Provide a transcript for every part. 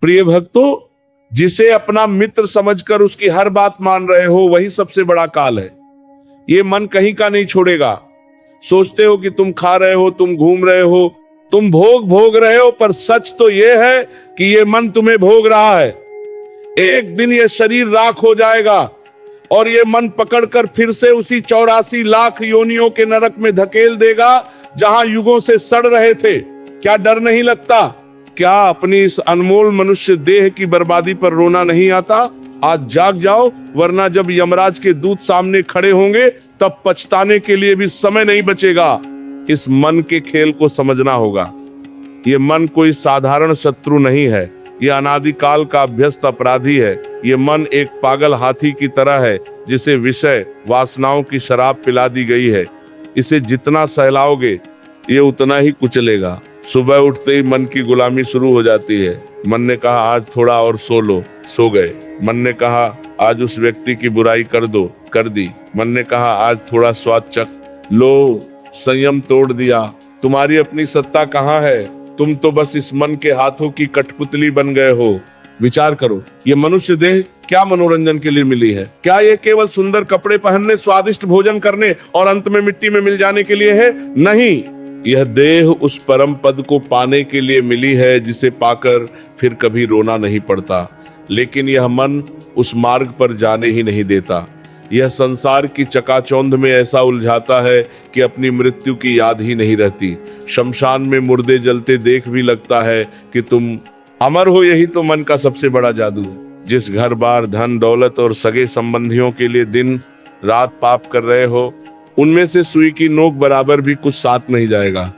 प्रिय भक्तों, जिसे अपना मित्र समझकर उसकी हर बात मान रहे हो, वही सबसे बड़ा काल है। ये मन कहीं का नहीं छोड़ेगा। सोचते हो कि तुम खा रहे हो, तुम घूम रहे हो, तुम भोग रहे हो, पर सच तो ये है कि ये मन तुम्हें भोग रहा है। एक दिन ये शरीर राख हो जाएगा और ये मन पकड़कर फिर से उसी 84 लाख योनियों के नरक में धकेल देगा जहां युगों से सड़ रहे थे। क्या डर नहीं लगता? क्या अपनी इस अनमोल मनुष्य देह की बर्बादी पर रोना नहीं आता? आज जाग जाओ, वरना जब यमराज के दूत सामने खड़े होंगे तब पछताने के लिए भी समय नहीं बचेगा। इस मन के खेल को समझना होगा। ये मन कोई साधारण शत्रु नहीं है, ये अनादिकाल का अभ्यस्त अपराधी है। ये मन एक पागल हाथी की तरह है जिसे विषय वासनाओं की शराब पिला दी गई है। इसे जितना सहलाओगे ये उतना ही कुचलेगा। सुबह उठते ही मन की गुलामी शुरू हो जाती है। मन ने कहा आज थोड़ा और सो लो, सो गए। मन ने कहा आज उस व्यक्ति की बुराई कर दो, कर दी। मन ने कहा आज थोड़ा स्वाद चख लो, संयम तोड़ दिया। तुम्हारी अपनी सत्ता कहाँ है? तुम तो बस इस मन के हाथों की कठपुतली बन गए हो। विचार करो, ये मनुष्य देह क्या मनोरंजन के लिए मिली है? क्या ये केवल सुंदर कपड़े पहनने, स्वादिष्ट भोजन करने और अंत में मिट्टी में मिल जाने के लिए है? नहीं, यह देह उस परम पद को पाने के लिए मिली है जिसे पाकर फिर कभी रोना नहीं पड़ता। लेकिन यह मन उस मार्ग पर जाने ही नहीं देता। यह संसार की चकाचौंध में ऐसा उलझाता है कि अपनी मृत्यु की याद ही नहीं रहती। शमशान में मुर्दे जलते देख भी लगता है कि तुम अमर हो। यही तो मन का सबसे बड़ा जादू है। जिस घर बार, धन दौलत और सगे संबंधियों के लिए दिन रात पाप कर रहे हो, उनमें से सुई की नोक बराबर भी कुछ साथ नहीं जाएगा।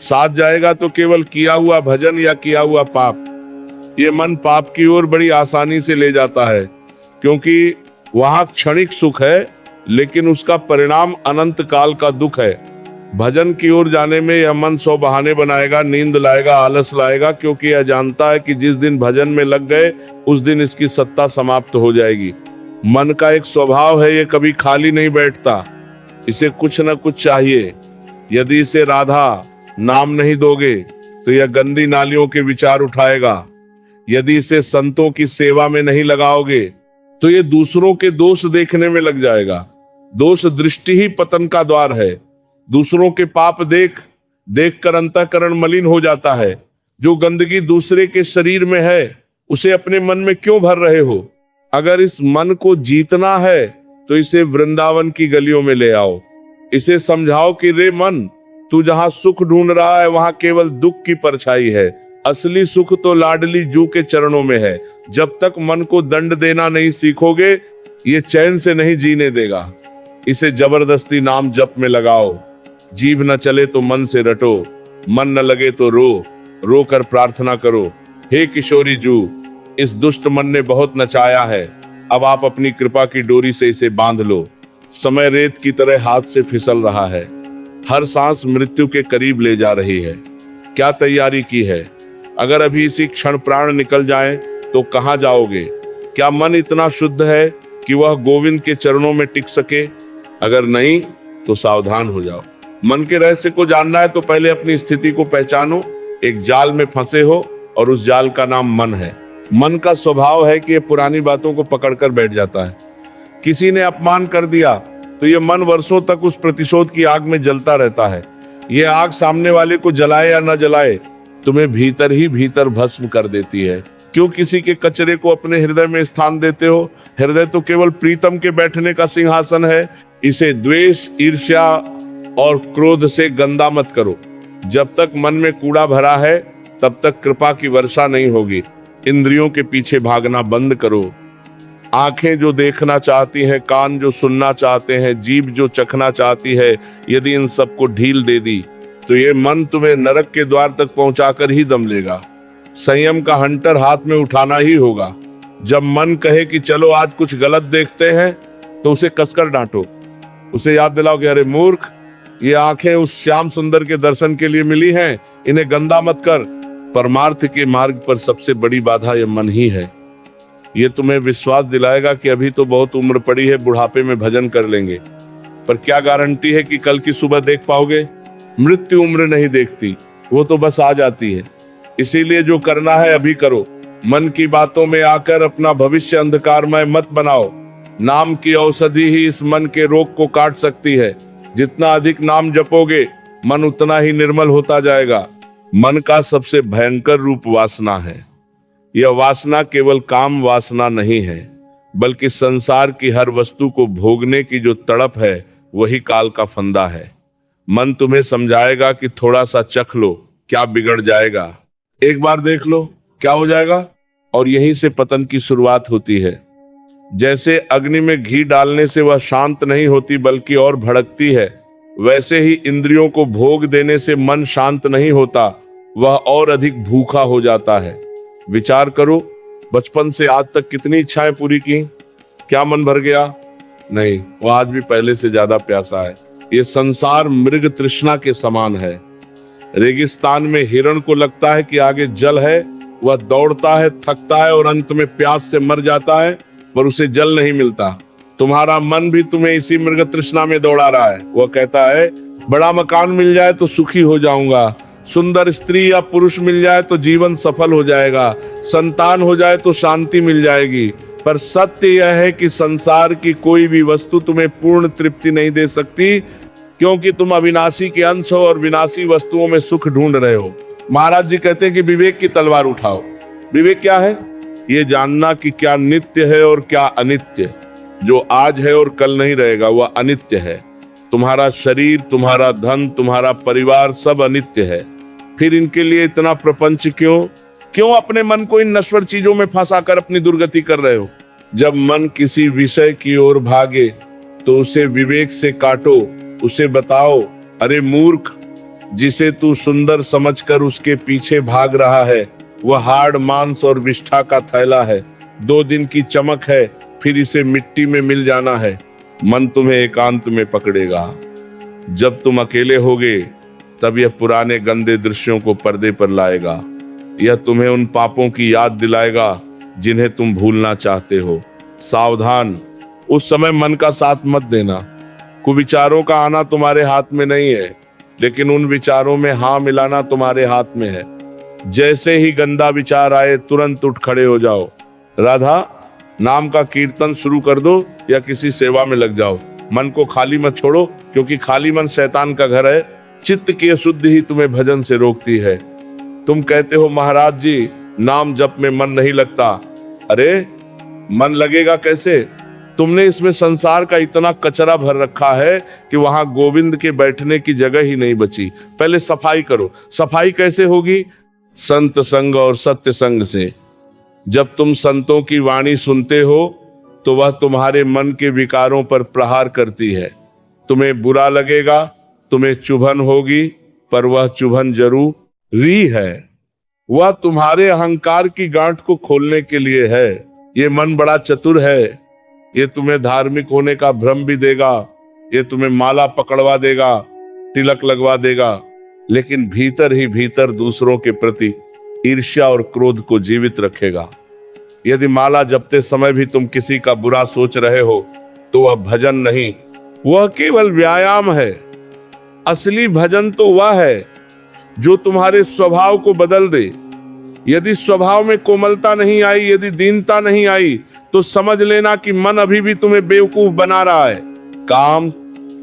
साथ जाएगा तो केवल किया हुआ भजन या किया हुआ पाप। ये मन पाप की ओर बड़ी आसानी से ले जाता है, क्योंकि वहां क्षणिक सुख है, लेकिन उसका परिणाम अनंत काल का दुख है। भजन की ओर जाने में यह मन 100 बहाने बनाएगा, नींद लाएगा, आलस लाएगा, क्योंकि यह जानता है कि जिस दिन भजन में लग गए उस दिन इसकी सत्ता समाप्त हो जाएगी। मन का एक स्वभाव है, ये कभी खाली नहीं बैठता। इसे कुछ न कुछ चाहिए। यदि इसे राधा नाम नहीं दोगे तो यह गंदी नालियों के विचार उठाएगा। यदि इसे संतों की सेवा में नहीं लगाओगे तो ये दूसरों के दोष देखने में लग जाएगा। दोष दृष्टि ही पतन का द्वार है। दूसरों के पाप देख देख कर अंतःकरण मलिन हो जाता है। जो गंदगी दूसरे के शरीर में है उसे अपने मन में क्यों भर रहे हो? अगर इस मन को जीतना है तो इसे वृंदावन की गलियों में ले आओ। इसे समझाओ कि रे मन, तू जहां सुख ढूंढ रहा है वहां केवल दुख की परछाई है। असली सुख तो लाडली जू के चरणों में है। जब तक मन को दंड देना नहीं सीखोगे ये चैन से नहीं जीने देगा। इसे जबरदस्ती नाम जप में लगाओ। जीभ न चले तो मन से रटो, मन न लगे तो रो कर प्रार्थना करो। हे किशोरी जू, इस दुष्ट मन ने बहुत नचाया है, अब आप अपनी कृपा की डोरी से इसे बांध लो। समय रेत की तरह हाथ से फिसल रहा है। हर सांस मृत्यु के करीब ले जा रही है। क्या तैयारी की है? अगर अभी इसी क्षण प्राण निकल जाए तो कहां जाओगे? क्या मन इतना शुद्ध है कि वह गोविंद के चरणों में टिक सके? अगर नहीं तो सावधान हो जाओ। मन के रहस्य को जानना है तो पहले अपनी स्थिति को पहचानो। एक जाल में फंसे हो और उस जाल का नाम मन है। मन का स्वभाव है कि ये पुरानी बातों को पकड़कर बैठ जाता है। किसी ने अपमान कर दिया तो ये मन वर्षों तक उस प्रतिशोध की आग में जलता रहता है। ये आग सामने वाले को जलाए या न जलाए, तुम्हें भीतर ही भीतर भस्म कर देती है। क्यों किसी के कचरे को अपने हृदय में स्थान देते हो? हृदय तो केवल प्रीतम के बैठने का सिंहासन है। इसे द्वेष, ईर्ष्या और क्रोध से गंदा मत करो। जब तक मन में कूड़ा भरा है तब तक कृपा की वर्षा नहीं होगी। इंद्रियों के पीछे भागना बंद करो। आंखें जो देखना चाहती हैं, कान जो सुनना चाहते हैं, जीभ जो चखना चाहती है, यदि इन सबको ढील दे दी तो ये मन तुम्हें नरक के द्वार तक पहुंचाकर ही दम लेगा। संयम का हंटर हाथ में उठाना ही होगा। जब मन कहे कि चलो आज कुछ गलत देखते हैं तो उसे कसकर डांटो। उसे याद दिलाओ कि अरे मूर्ख, ये आंखें उस श्याम सुंदर के दर्शन के लिए मिली हैं, इन्हें गंदा मत कर। परमार्थ के मार्ग पर सबसे बड़ी बाधा यह मन ही है। ये तुम्हें विश्वास दिलाएगा कि अभी तो बहुत उम्र पड़ी है, बुढ़ापे में भजन कर लेंगे। पर क्या गारंटी है कि कल की सुबह देख पाओगे? मृत्यु उम्र नहीं देखती, वो तो बस आ जाती है। इसीलिए जो करना है अभी करो। मन की बातों में आकर अपना भविष्य अंधकारमय मत बनाओ। नाम की औषधि ही इस मन के रोग को काट सकती है। जितना अधिक नाम जपोगे मन उतना ही निर्मल होता जाएगा। मन का सबसे भयंकर रूप वासना है। यह वासना केवल काम वासना नहीं है, बल्कि संसार की हर वस्तु को भोगने की जो तड़प है वही काल का फंदा है। मन तुम्हें समझाएगा कि थोड़ा सा चख लो, क्या बिगड़ जाएगा, एक बार देख लो क्या हो जाएगा, और यहीं से पतन की शुरुआत होती है। जैसे अग्नि में घी डालने से वह शांत नहीं होती बल्कि और भड़कती है, वैसे ही इंद्रियों को भोग देने से मन शांत नहीं होता, वह और अधिक भूखा हो जाता है। विचार करो, बचपन से आज तक कितनी इच्छाएं पूरी की, क्या मन भर गया? नहीं, वह आज भी पहले से ज्यादा प्यासा है। ये संसार मृग तृष्णा के समान है। रेगिस्तान में हिरण को लगता है कि आगे जल है, वह दौड़ता है, थकता है और अंत में प्यास से मर जाता है, पर उसे जल नहीं मिलता। तुम्हारा मन भी तुम्हें इसी मृग तृष्णा में दौड़ा रहा है। वह कहता है बड़ा मकान मिल जाए तो सुखी हो जाऊंगा, सुंदर स्त्री या पुरुष मिल जाए तो जीवन सफल हो जाएगा, संतान हो जाए तो शांति मिल जाएगी। पर सत्य यह है कि संसार की कोई भी वस्तु तुम्हें पूर्ण तृप्ति नहीं दे सकती, क्योंकि तुम अविनाशी के अंश हो और विनाशी वस्तुओं में सुख ढूंढ रहे हो। महाराज जी कहते हैं कि विवेक की तलवार उठाओ। विवेक क्या है? ये जानना कि क्या नित्य है और क्या अनित्य। जो आज है और कल नहीं रहेगा वह अनित्य है। तुम्हारा शरीर, तुम्हारा धन, तुम्हारा परिवार सब अनित्य है। फिर इनके लिए इतना प्रपंच क्यों अपने मन को इन नश्वर चीजों में फंसाकर अपनी दुर्गति कर रहे हो? जब मन किसी विषय की ओर भागे तो उसे विवेक से काटो, उसे बताओ, अरे मूर्ख, जिसे तू सुंदर समझकर उसके पीछे भाग रहा है वह हाड़, मांस और विष्ठा का थैला है। 2 दिन की चमक है, फिर इसे मिट्टी में मिल जाना है। मन तुम्हें एकांत में पकड़ेगा। जब तुम अकेले होगे तब यह पुराने गंदे दृश्यों को पर्दे पर लाएगा। यह तुम्हें उन पापों की याद दिलाएगा जिन्हें तुम भूलना चाहते हो। सावधान, उस समय मन का साथ मत देना। कुविचारों का आना तुम्हारे हाथ में नहीं है, लेकिन उन विचारों में हाँ मिलाना तुम्हारे हाथ में है। जैसे ही गंदा विचार आए तुरंत उठ खड़े हो जाओ। राधा, नाम का कीर्तन शुरू कर दो या किसी सेवा में लग जाओ। मन को खाली मत छोड़ो, क्योंकि खाली मन शैतान का घर है। चित्त की अशुद्धि ही तुम्हें भजन से रोकती है। तुम कहते हो महाराज जी नाम जप में मन नहीं लगता। अरे मन लगेगा कैसे? तुमने इसमें संसार का इतना कचरा भर रखा है कि वहां गोविंद के बैठने की जगह ही नहीं बची। पहले सफाई करो। सफाई कैसे होगी? संत संग और सत्य संग से। जब तुम संतों की वाणी सुनते हो तो वह तुम्हारे मन के विकारों पर प्रहार करती है। तुम्हें बुरा लगेगा, तुम्हें चुभन होगी, पर वह चुभन जरूरी है। वह तुम्हारे अहंकार की गांठ को खोलने के लिए है। ये मन बड़ा चतुर है। ये तुम्हें धार्मिक होने का भ्रम भी देगा, ये तुम्हें माला पकड़वा देगा, तिलक लगवा देगा, लेकिन भीतर ही भीतर दूसरों के प्रति ईर्ष्या और क्रोध को जीवित रखेगा। यदि माला जपते समय भी तुम किसी का बुरा सोच रहे हो तो वह भजन नहीं, वह केवल व्यायाम है। असली भजन तो वह है जो तुम्हारे स्वभाव को बदल दे। यदि स्वभाव में कोमलता नहीं आई, यदि दीनता नहीं आई, तो समझ लेना कि मन अभी भी तुम्हें बेवकूफ बना रहा है। काम,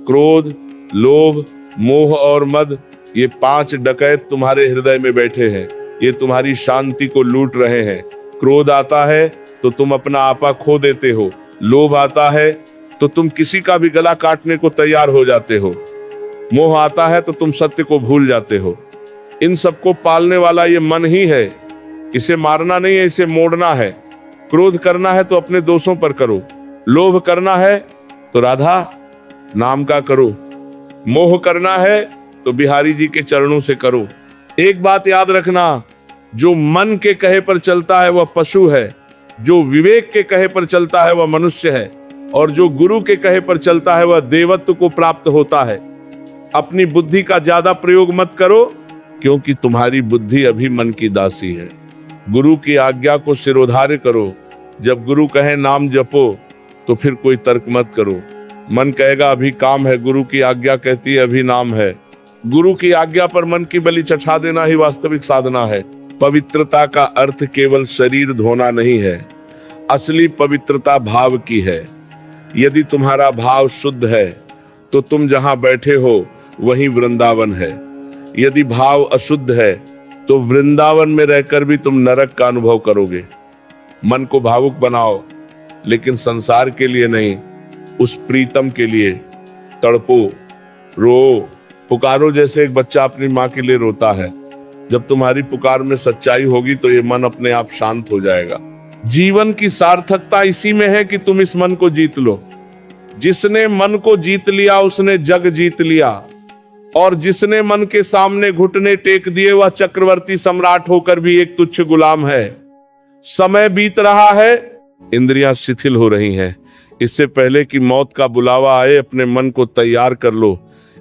क्रोध, लोभ, मोह और मद, ये 5 डकैत तुम्हारे हृदय में बैठे हैं। ये तुम्हारी शांति को लूट रहे हैं। क्रोध आता है तो तुम अपना आपा खो देते हो। लोभ आता है तो तुम किसी का भी गला काटने को तैयार हो जाते हो। मोह आता है तो तुम सत्य को भूल जाते हो। इन सबको पालने वाला ये मन ही है। इसे मारना नहीं है, इसे मोड़ना है। क्रोध करना है तो अपने दोषों पर करो। लोभ करना है तो राधा नाम का करो। मोह करना है तो बिहारी जी के चरणों से करो। एक बात याद रखना, जो मन के कहे पर चलता है वह पशु है, जो विवेक के कहे पर चलता है वह मनुष्य है, और जो गुरु के कहे पर चलता है वह देवत्व को प्राप्त होता है। अपनी बुद्धि का ज्यादा प्रयोग मत करो, क्योंकि तुम्हारी बुद्धि अभी मन की दासी है। गुरु की आज्ञा को सिरोधार्य करो। जब गुरु कहे नाम जपो तो फिर कोई तर्क मत करो। मन कहेगा अभी काम है, गुरु की आज्ञा कहती है अभी नाम है। गुरु की आज्ञा पर मन की बलि चढ़ा देना ही वास्तविक साधना है। पवित्रता का अर्थ केवल शरीर धोना नहीं है, असली पवित्रता भाव की है। यदि तुम्हारा भाव शुद्ध है तो तुम जहां बैठे हो वहीं वृंदावन है। यदि भाव अशुद्ध है तो वृंदावन में रहकर भी तुम नरक का अनुभव करोगे। मन को भावुक बनाओ, लेकिन संसार के लिए नहीं, उस प्रीतम के लिए। तड़पो, रो, पुकारो जैसे एक बच्चा अपनी माँ के लिए रोता है। जब तुम्हारी पुकार में सच्चाई होगी तो ये मन अपने आप शांत हो जाएगा। जीवन की सार्थकता इसी में है कि तुम इस मन को जीत लो। जिसने मन को जीत लिया उसने जग जीत लिया, और जिसने मन के सामने घुटने टेक दिए वह चक्रवर्ती सम्राट होकर भी एक तुच्छ गुलाम है। समय बीत रहा है, इंद्रियां शिथिल हो रही हैं। इससे पहले कि मौत का बुलावा आए अपने मन को तैयार कर लो।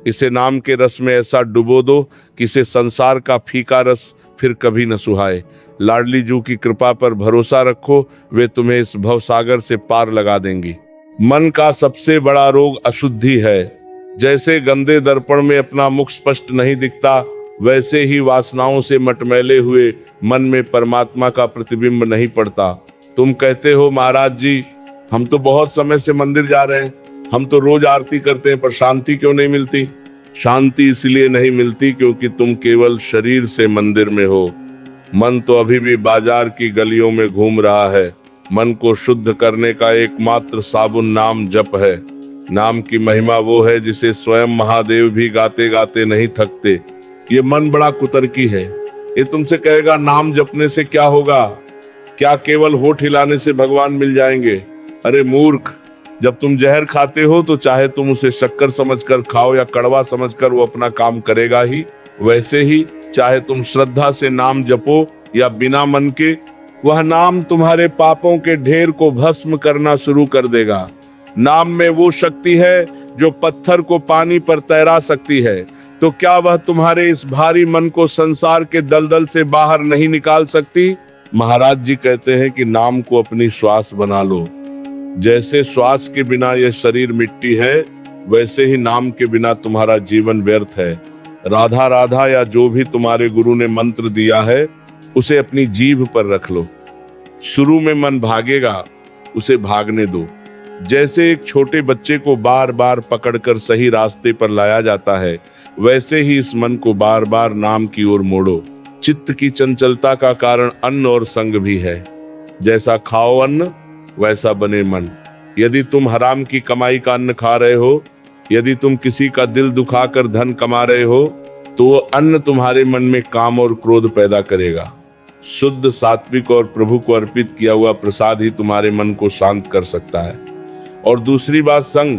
इसे नाम के रस में ऐसा डुबो दो कि इसे संसार का फीका रस फिर कभी न सुहाए। लाडली जू की कृपा पर भरोसा रखो, वे तुम्हें इस भवसागर से पार लगा देंगी। मन का सबसे बड़ा रोग अशुद्धि है। जैसे गंदे दर्पण में अपना मुख स्पष्ट नहीं दिखता, वैसे ही वासनाओं से मटमैले हुए मन में परमात्मा का प्रतिबिंब नहीं पड़ता। तुम कहते हो महाराज जी, हम तो बहुत समय से मंदिर जा रहे हैं, हम तो रोज आरती करते हैं, पर शांति क्यों नहीं मिलती? शांति इसलिए नहीं मिलती क्योंकि तुम केवल शरीर से मंदिर में हो। मन तो अभी भी बाजार की गलियों में घूम रहा है। मन को शुद्ध करने का एकमात्र साबुन नाम जप है। नाम की महिमा वो है जिसे स्वयं महादेव भी गाते गाते नहीं थकते। ये मन बड़ा कुतर्की है। ये तुमसे कहेगा नाम जपने से क्या होगा? क्या केवल होठ हिलाने से भगवान मिल जाएंगे? अरे मूर्ख, जब तुम जहर खाते हो तो चाहे तुम उसे शक्कर समझकर खाओ या कड़वा समझकर, वो अपना काम करेगा ही। वैसे ही चाहे तुम श्रद्धा से नाम जपो या बिना मन के, वह नाम तुम्हारे पापों के ढेर को भस्म करना शुरू कर देगा। नाम में वो शक्ति है जो पत्थर को पानी पर तैरा सकती है। तो क्या वह तुम्हारे इस भारी मन को संसार के दलदल से बाहर नहीं निकाल सकती? महाराज जी कहते हैं कि नाम को अपनी श्वास बना लो। जैसे श्वास के बिना यह शरीर मिट्टी है, वैसे ही नाम के बिना तुम्हारा जीवन व्यर्थ है। राधा राधा या जो भी तुम्हारे गुरु ने मंत्र दिया है, उसे अपनी जीभ पर रख लो। शुरू में मन भागेगा, उसे भागने दो। जैसे एक छोटे बच्चे को बार बार पकड़कर सही रास्ते पर लाया जाता है, वैसे ही इस मन को बार बार नाम की ओर मोड़ो। चित्त की चंचलता का कारण अन्न और संग भी है। जैसा खाओ अन्न, वैसा बने मन। यदि तुम हराम की कमाई का अन्न खा रहे हो, यदि तुम किसी का दिल दुखाकर धन कमा रहे हो, तो वो अन्न तुम्हारे मन में काम और क्रोध पैदा करेगा। शुद्ध, सात्विक और प्रभु को अर्पित किया हुआ प्रसाद ही तुम्हारे मन को शांत कर सकता है। और दूसरी बात, संग।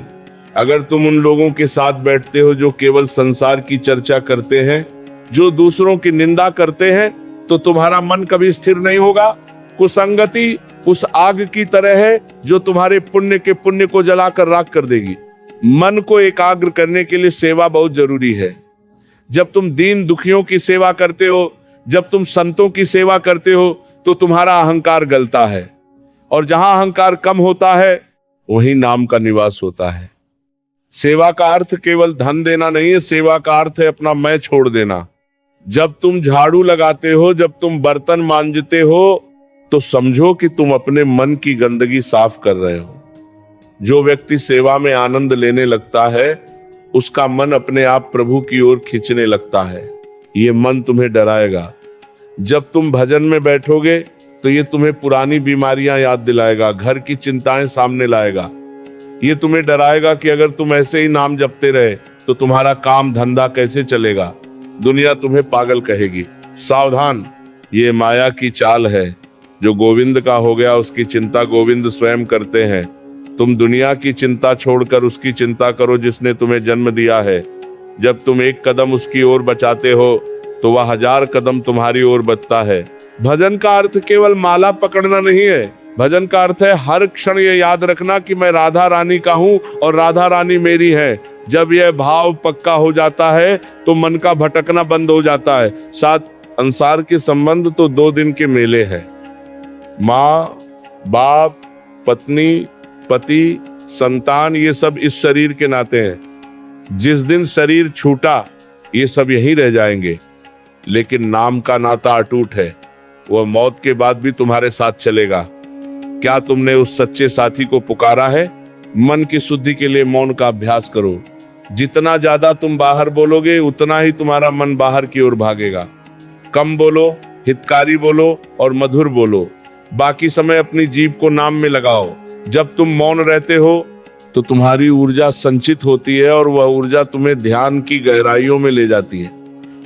अगर तुम उन लोगों के साथ बैठते हो जो केवल संसार की चर्चा करते हैं, जो दूसरों की निंदा करते हैं, तो तुम्हारा मन कभी स्थिर नहीं होगा। कुसंगति उस आग की तरह है जो तुम्हारे पुण्य के पुण्य को जलाकर राख कर देगी। मन को एकाग्र करने के लिए सेवा बहुत जरूरी है। जब तुम दीन दुखियों की सेवा करते हो, जब तुम संतों की सेवा करते हो, तो तुम्हारा अहंकार गलता है, और जहां अहंकार कम होता है वहीं नाम का निवास होता है। सेवा का अर्थ केवल धन देना नहीं है, सेवा का अर्थ है अपना मैं छोड़ देना। जब तुम झाड़ू लगाते हो, जब तुम बर्तन मांजते हो, तो समझो कि तुम अपने मन की गंदगी साफ कर रहे हो। जो व्यक्ति सेवा में आनंद लेने लगता है, उसका मन अपने आप प्रभु की ओर खींचने लगता है। ये मन तुम्हें डराएगा। जब तुम भजन में बैठोगे तो ये तुम्हें पुरानी बीमारियां याद दिलाएगा, घर की चिंताएं सामने लाएगा। ये तुम्हें डराएगा कि अगर तुम ऐसे ही नाम जपते रहे तो तुम्हारा काम धंधा कैसे चलेगा, दुनिया तुम्हें पागल कहेगी। सावधान, ये माया की चाल है। जो गोविंद का हो गया उसकी चिंता गोविंद स्वयं करते हैं। तुम दुनिया की चिंता छोड़कर उसकी चिंता करो जिसने तुम्हें जन्म दिया है। जब तुम एक कदम उसकी ओर बचाते हो तो वह 1000 कदम तुम्हारी ओर बढ़ता है। भजन का अर्थ केवल माला पकड़ना नहीं है। भजन का अर्थ है हर क्षण ये याद रखना कि मैं राधा रानी का हूँ और राधा रानी मेरी है। जब यह भाव पक्का हो जाता है तो मन का भटकना बंद हो जाता है। साथ संसार के संबंध तो 2 दिन के मेले हैं। माँ, बाप, पत्नी, पति, संतान, ये सब इस शरीर के नाते हैं। जिस दिन शरीर छूटा ये सब यहीं रह जाएंगे, लेकिन नाम का नाता अटूट है। वह मौत के बाद भी तुम्हारे साथ चलेगा। क्या तुमने उस सच्चे साथी को पुकारा है? मन की शुद्धि के लिए मौन का अभ्यास करो। जितना ज्यादा तुम बाहर बोलोगे उतना ही तुम्हारा मन बाहर की ओर भागेगा। कम बोलो, हितकारी बोलो और मधुर बोलो। बाकी समय अपनी जीभ को नाम में लगाओ। जब तुम मौन रहते हो तो तुम्हारी ऊर्जा संचित होती है और वह ऊर्जा तुम्हें ध्यान की गहराइयों में ले जाती है।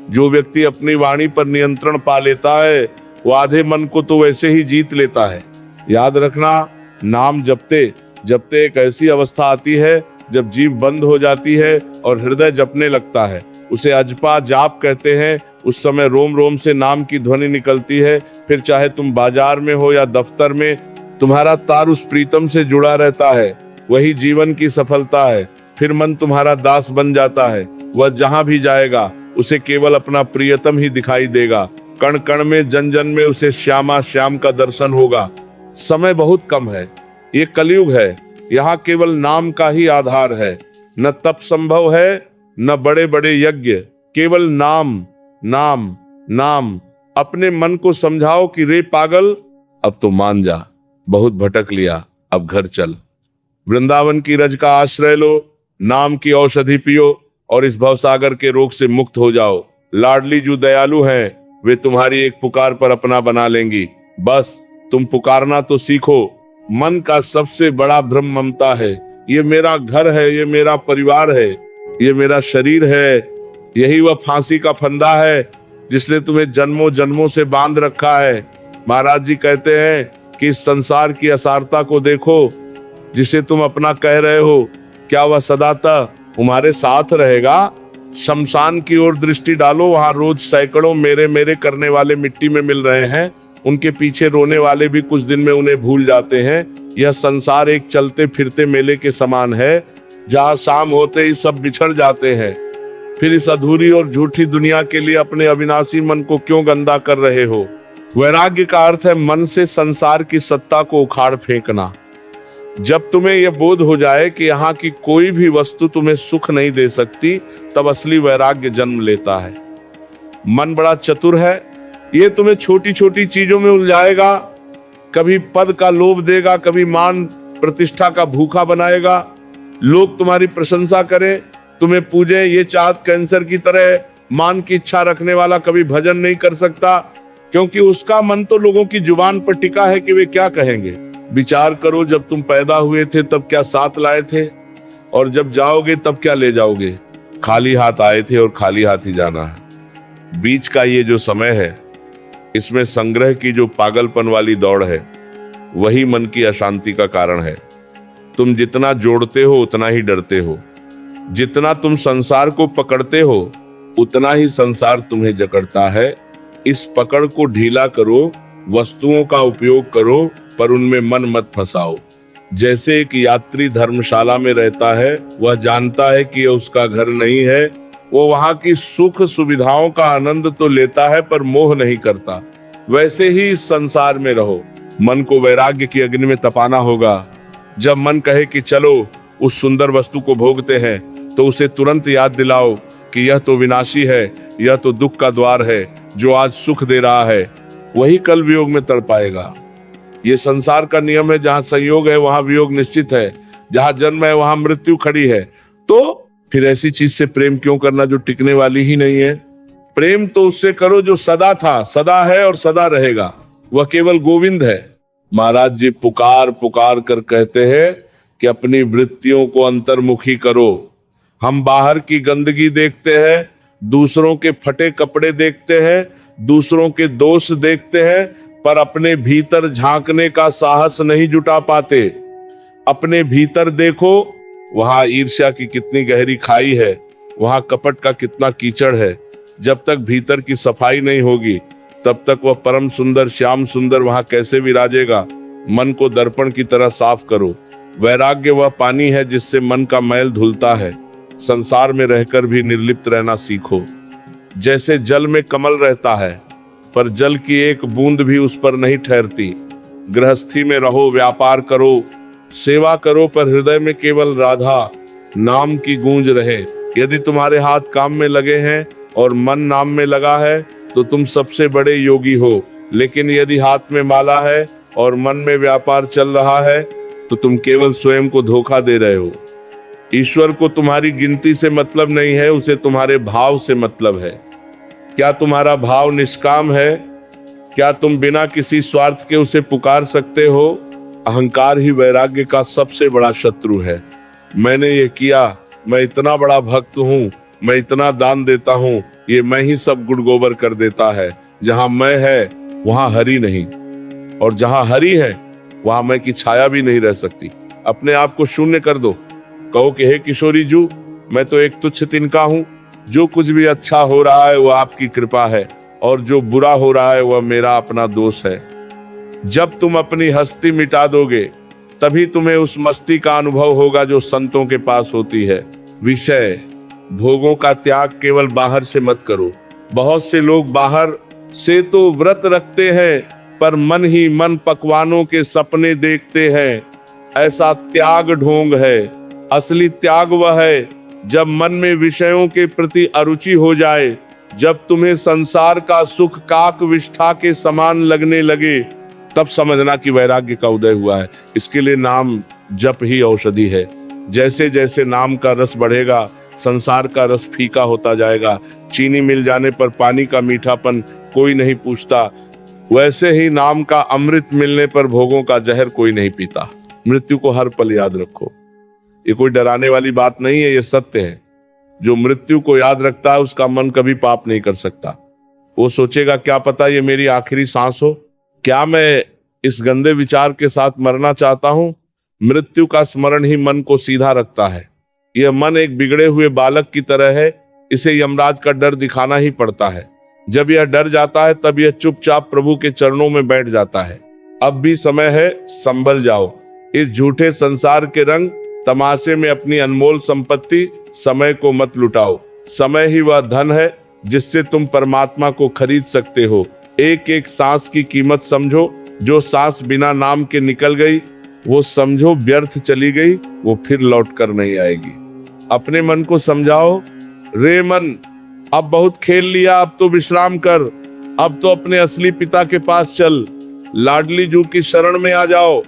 जो व्यक्ति अपनी वाणी पर नियंत्रण पा लेता है वो आधे मन को तो वैसे ही जीत लेता है। याद रखना, नाम जपते जपते एक ऐसी अवस्था आती है जब जीभ बंद हो जाती है और हृदय जपने लगता है। उसे अजपा जाप कहते हैं। उस समय रोम रोम से नाम की ध्वनि निकलती है। फिर चाहे तुम बाजार में हो या दफ्तर में, तुम्हारा तार उस प्रीतम से जुड़ा रहता है। वही जीवन की सफलता है। फिर मन तुम्हारा दास बन जाता है। वह जहां भी जाएगा उसे केवल अपना प्रियतम ही दिखाई देगा। कण कण में, जन जन में उसे श्यामा श्याम का दर्शन होगा। समय बहुत कम है। ये कलयुग है। यहाँ केवल नाम का ही आधार है। न तप संभव है, न बड़े बड़े यज्ञ। केवल नाम, नाम, नाम। अपने मन को समझाओ कि रे पागल, अब तो मान जा, बहुत भटक लिया, अब घर चल। वृंदावन की रज का आश्रय लो, नाम की औषधि पियो और इस भवसागर के रोग से मुक्त हो जाओ। लाडली जो दयालु हैं, वे तुम्हारी एक पुकार पर अपना बना लेंगी। बस तुम पुकारना तो सीखो। मन का सबसे बड़ा भ्रम ममता है। ये मेरा घर है, ये मेरा परिवार है, ये मेरा शरीर है। यही वह फांसी का फंदा है जिसने तुम्हें जन्मों जन्मों से बांध रखा है। महाराज जी कहते हैं कि इस संसार की असारता को देखो। जिसे तुम अपना कह रहे हो, क्या वह सदाता तुम्हारे साथ रहेगा? शमशान की ओर दृष्टि डालो। वहां रोज सैकड़ों मेरे मेरे करने वाले मिट्टी में मिल रहे हैं। उनके पीछे रोने वाले भी कुछ दिन में उन्हें भूल जाते हैं। यह संसार एक चलते फिरते मेले के समान है जहां शाम होते ही सब बिछड़ जाते हैं। फिर इस अधूरी और झूठी दुनिया के लिए अपने अविनाशी मन को क्यों गंदा कर रहे हो? वैराग्य का अर्थ है मन से संसार की सत्ता को उखाड़ फेंकना। जब तुम्हें यह बोध हो जाए कि यहाँ की कोई भी वस्तु तुम्हें सुख नहीं दे सकती, तब असली वैराग्य जन्म लेता है। मन बड़ा चतुर है। ये तुम्हें छोटी छोटी चीजों में उलझाएगा। कभी पद का लोभ देगा, कभी मान प्रतिष्ठा का भूखा बनाएगा। लोग तुम्हारी प्रशंसा करें, तुम्हें पूजे। ये चाहत कैंसर की तरह मान की इच्छा रखने वाला कभी भजन नहीं कर सकता, क्योंकि उसका मन तो लोगों की जुबान पर टिका है कि वे क्या कहेंगे। विचार करो, जब तुम पैदा हुए थे तब क्या साथ लाए थे, और जब जाओगे तब क्या ले जाओगे? खाली हाथ आए थे और खाली हाथ ही जाना है। बीच का ये जो समय है, इसमें संग्रह की जो पागलपन वाली दौड़ है, वही मन की अशांति का कारण है। तुम जितना जोड़ते हो उतना ही डरते हो। जितना तुम संसार को पकड़ते हो उतना ही संसार तुम्हें जकड़ता है। इस पकड़ को ढीला करो। वस्तुओं का उपयोग करो, पर उनमें मन मत फंसाओ। जैसे एक यात्री धर्मशाला में रहता है, वह जानता है कि यह उसका घर नहीं है। वो वहां की सुख सुविधाओं का आनंद तो लेता है पर मोह नहीं करता। वैसे ही इस संसार में रहो। मन को वैराग्य की अग्नि में तपाना होगा। जब मन कहे कि चलो उस सुंदर वस्तु को भोगते हैं, तो उसे तुरंत याद दिलाओ कि यह तो विनाशी है, यह तो दुख का द्वार है। जो आज सुख दे रहा है वही कल वियोग में तड़पाएगा। ये संसार का नियम है। जहां संयोग है वहां वियोग निश्चित है। जहां जन्म है वहां मृत्यु खड़ी है। तो फिर ऐसी चीज से प्रेम क्यों करना जो टिकने वाली ही नहीं है? प्रेम तो उससे करो जो सदा था, सदा है और सदा रहेगा। वह केवल गोविंद है। महाराज जी पुकार पुकार कर कहते हैं कि अपनी वृत्तियों को अंतर्मुखी करो। हम बाहर की गंदगी देखते हैं, दूसरों के फटे कपड़े देखते हैं, दूसरों के दोष देखते हैं, पर अपने भीतर झांकने का साहस नहीं जुटा पाते। अपने भीतर देखो, वहां ईर्ष्या की कितनी गहरी खाई है, वहां कपट का कितना कीचड़ है। जब तक भीतर की सफाई नहीं होगी तब तक वह परम सुंदर श्याम सुंदर वहां कैसे विराजेगा? मन को दर्पण की तरह साफ करो। वैराग्य वह पानी है जिससे मन का मैल धुलता है। संसार में रहकर भी निर्लिप्त रहना सीखो। जैसे जल में कमल रहता है, पर जल की एक बूंद भी उस पर नहीं ठहरती। गृहस्थी में रहो, व्यापार करो, सेवा करो, पर हृदय में केवल राधा नाम की गूंज रहे। यदि तुम्हारे हाथ काम में लगे हैं और मन नाम में लगा है, तो तुम सबसे बड़े योगी हो। लेकिन यदि हाथ में माला है और मन में व्यापार चल रहा है तो तुम केवल स्वयं को धोखा दे रहे हो। ईश्वर को तुम्हारी गिनती से मतलब नहीं है, उसे तुम्हारे भाव से मतलब है। क्या तुम्हारा भाव निष्काम है? क्या तुम बिना किसी स्वार्थ के उसे पुकार सकते हो? अहंकार ही वैराग्य का सबसे बड़ा शत्रु है। मैंने ये किया, मैं इतना बड़ा भक्त हूँ, मैं इतना दान देता हूँ, ये मैं ही सब गुड़ गोबर कर देता है। जहां मैं है वहां हरि नहीं, और जहां हरि है वहां मैं की छाया भी नहीं रह सकती। अपने आप को शून्य कर दो, कहो कि हे किशोरी जू, मैं तो एक तुच्छ तिनका हूँ। जो कुछ भी अच्छा हो रहा है वो आपकी कृपा है, और जो बुरा हो रहा है वह मेरा अपना दोष है। जब तुम अपनी हस्ती मिटा दोगे तभी तुम्हें उस मस्ती का अनुभव होगा जो संतों के पास होती है। विषय भोगों का त्याग केवल बाहर से मत करो। बहुत से लोग बाहर से तो व्रत रखते हैं पर मन ही मन पकवानों के सपने देखते हैं। ऐसा त्याग ढोंग है। असली त्याग वह है जब मन में विषयों के प्रति अरुचि हो जाए, जब तुम्हें संसार का सुख काक विष्ठा के समान लगने लगे, तब समझना कि वैराग्य का उदय हुआ है। इसके लिए नाम जप ही औषधि है। जैसे जैसे नाम का रस बढ़ेगा संसार का रस फीका होता जाएगा। चीनी मिल जाने पर पानी का मीठापन कोई नहीं पूछता, वैसे ही नाम का अमृत मिलने पर भोगों का जहर कोई नहीं पीता। मृत्यु को हर पल याद रखो। ये कोई डराने वाली बात नहीं है, ये सत्य है। जो मृत्यु को याद रखता है उसका मन कभी पाप नहीं कर सकता। वो सोचेगा क्या पता ये मेरी आखिरी सांस हो, क्या मैं इस गंदे विचार के साथ मरना चाहता हूं। मृत्यु का स्मरण ही मन को सीधा रखता है। यह मन एक बिगड़े हुए बालक की तरह है, इसे यमराज का डर दिखाना ही पड़ता है। जब यह डर जाता है तब यह चुपचाप प्रभु के चरणों में बैठ जाता है। अब भी समय है, संभल जाओ। इस झूठे संसार के रंग तमाशे में अपनी अनमोल संपत्ति समय को मत लुटाओ। समय ही वह धन है जिससे तुम परमात्मा को खरीद सकते हो। एक एक सांस की कीमत समझो। जो सांस बिना नाम के निकल गई वो समझो व्यर्थ चली गई, वो फिर लौट कर नहीं आएगी। अपने मन को समझाओ, रे मन अब बहुत खेल लिया, अब तो विश्राम कर। अब तो अपने असली पिता के पास चल, लाडली जू की शरण में आ जाओ।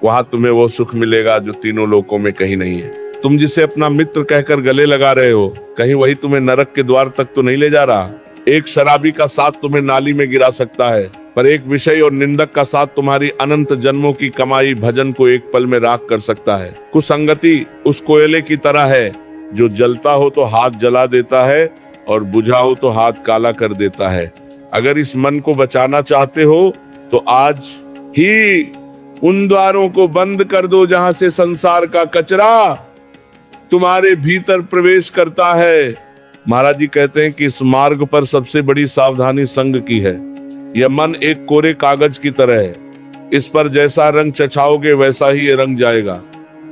वहां तुम्हें वो सुख मिलेगा जो तीनों लोकों में कहीं नहीं है। तुम जिसे अपना मित्र कहकर गले लगा रहे हो, कहीं वही तुम्हें नरक के द्वार तक तो नहीं ले जा रहा। एक शराबी का साथ तुम्हें नाली में गिरा सकता है, पर एक विषय और निंदक का साथ तुम्हारी अनंत जन्मों की कमाई भजन को एक पल में राख कर सकता है। कुसंगति उस कोयले की तरह है जो जलता हो तो हाथ जला देता है और बुझा हो तो हाथ काला कर देता है। अगर इस मन को बचाना चाहते हो तो आज ही उन द्वारों को बंद कर दो जहां से संसार का कचरा तुम्हारे भीतर प्रवेश करता है। महाराज जी कहते हैं कि इस मार्ग पर सबसे बड़ी सावधानी संग की है। यह मन एक कोरे कागज की तरह है, इस पर जैसा रंग चछाओगे वैसा ही ये रंग जाएगा।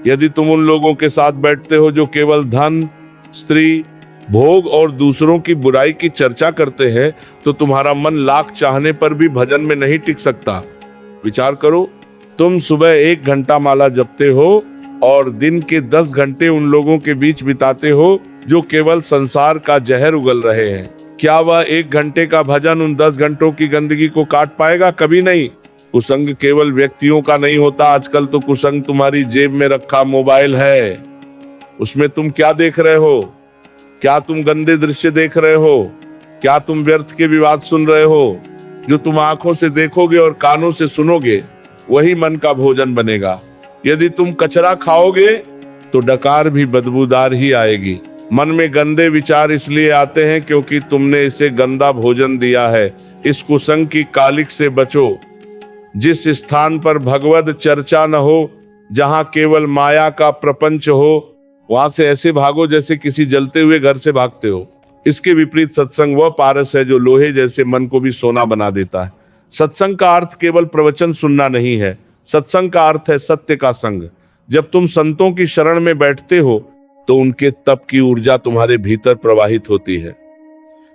यदि तुम उन लोगों के साथ बैठते हो जो केवल धन, स्त्री, भोग और दूसरों की बुराई की चर्चा करते हैं तो तुम्हारा मन लाख चाहने पर भी भजन में नहीं टिक सकता। विचार करो, तुम सुबह 1 घंटा माला जपते हो और दिन के 10 घंटे उन लोगों के बीच बिताते हो जो केवल संसार का जहर उगल रहे हैं। क्या वह 1 घंटे का भजन उन 10 घंटों की गंदगी को काट पाएगा? कभी नहीं। कुसंग केवल व्यक्तियों का नहीं होता। आजकल तो कुसंग तुम्हारी जेब में रखा मोबाइल है। उसमें तुम क्या देख रहे हो? क्या तुम गंदे दृश्य देख रहे हो? क्या तुम व्यर्थ के विवाद सुन रहे हो? जो तुम आंखों से देखोगे और कानों से सुनोगे वही मन का भोजन बनेगा। यदि तुम कचरा खाओगे तो डकार भी बदबूदार ही आएगी। मन में गंदे विचार इसलिए आते हैं क्योंकि तुमने इसे गंदा भोजन दिया है। इस कुसंग की कालिक से बचो। जिस स्थान पर भगवत चर्चा न हो, जहां केवल माया का प्रपंच हो, वहां से ऐसे भागो जैसे किसी जलते हुए घर से भागते हो। इसके विपरीत सत्संग वह पारस है जो लोहे जैसे मन को भी सोना बना देता है। सत्संग का अर्थ केवल प्रवचन सुनना नहीं है, सत्संग का अर्थ है सत्य का संग। जब तुम संतों की शरण में बैठते हो तो उनके तप की ऊर्जा तुम्हारे भीतर प्रवाहित होती है।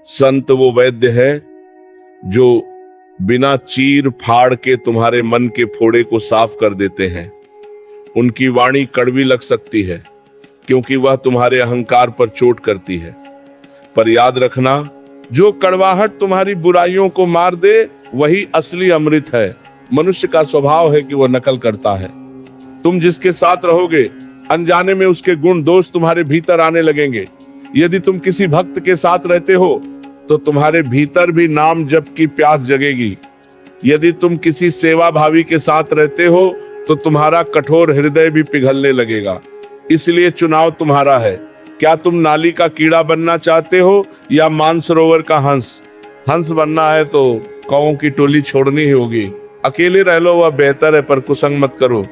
संत वो वैद्य है जो बिना चीर फाड़ के तुम्हारे मन के फोड़े को साफ कर देते हैं। उनकी वाणी कड़वी लग सकती है क्योंकि वह तुम्हारे अहंकार पर चोट करती है, पर याद रखना जो कड़वाहट तुम्हारी बुराइयों को मार दे वही असली अमृत है। मनुष्य का स्वभाव है कि वह नकल करता है। तुम जिसके साथ रहोगे अनजाने में उसके गुण दोष तुम्हारे भीतर आने लगेंगे। यदि तुम किसी भक्त के साथ रहते हो तो तुम्हारे भीतर भी नाम जप की प्यास जगेगी। यदि तुम किसी सेवा भावी के साथ रहते हो तो तुम्हारा कठोर हृदय भी पिघलने लगेगा। इसलिए चुनाव तुम्हारा है। क्या तुम नाली का कीड़ा बनना चाहते हो या मानसरोवर का हंस? हंस बनना है तो कौओं की टोली छोड़नी ही होगी। अकेले रह लो वह बेहतर है, पर कुसंग मत करो।